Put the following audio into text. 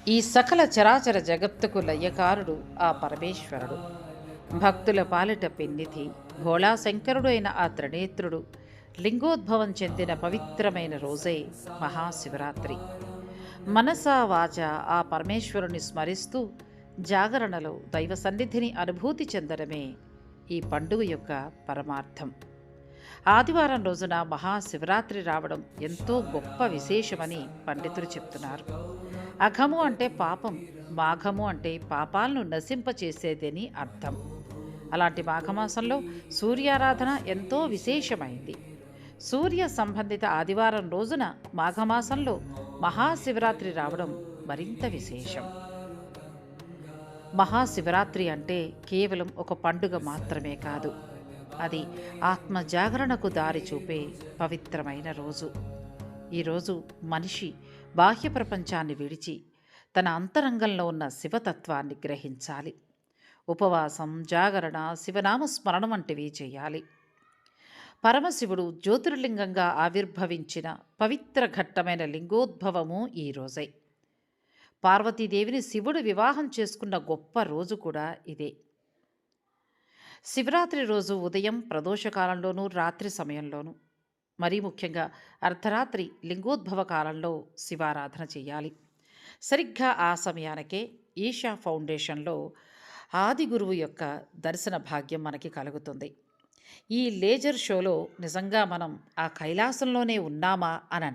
ఈ సకల చరాచర జగత్తుకు లయకారుడు ఆ పరమేశ్వరుడు. భక్తుల పాలిట పెన్నిధి, భోళాశంకరుడు అయిన ఆ త్రినేత్రుడు లింగోద్భవం చెందిన పవిత్రమైన రోజే మహాశివరాత్రి. మనసా వాచ ఆ పరమేశ్వరుని స్మరిస్తూ జాగరణలో దైవ సన్నిధిని అనుభూతి చెందడమే ఈ పండుగ యొక్క పరమార్థం. ఆదివారం రోజున మహాశివరాత్రి రావడం ఎంతో గొప్ప విశేషమని పండితులు చెప్తున్నారు. అఘము అంటే పాపం, మాఘము అంటే పాపాలను నశింపచేసేదని అర్థం. అలాంటి మాఘమాసంలో సూర్యారాధన ఎంతో విశేషమైంది. సూర్య సంబంధిత ఆదివారం రోజున మాఘమాసంలో మహాశివరాత్రి రావడం మరింత విశేషం. మహాశివరాత్రి అంటే కేవలం ఒక పండుగ మాత్రమే కాదు, అది ఆత్మ జాగరణకు దారి చూపే పవిత్రమైన రోజు. ఈరోజు మనిషి బాహ్య ప్రపంచాన్ని విడిచి తన అంతరంగంలో ఉన్న శివతత్వాన్ని గ్రహించాలి. ఉపవాసం, జాగరణ, శివనామస్మరణం వంటివి చేయాలి. పరమశివుడు జ్యోతిర్లింగంగా ఆవిర్భవించిన పవిత్ర ఘట్టమైన లింగోద్భవము ఈ రోజే. పార్వతీదేవిని శివుడు వివాహం చేసుకున్న గొప్ప రోజు కూడా ఇదే. శివరాత్రి రోజు ఉదయం ప్రదోషకాలంలోనూ, రాత్రి సమయంలోనూ, మరీ ముఖ్యంగా అర్ధరాత్రి లింగోద్భవ కాలంలో శివారాధన చేయాలి. సరిగ్గా ఆ సమయానికే ఈషా ఫౌండేషన్లో ఆది గురువు యొక్క దర్శన భాగ్యం మనకి కలుగుతుంది. ఈ లేజర్ షోలో నిజంగా మనం ఆ కైలాసంలోనే ఉన్నామా అని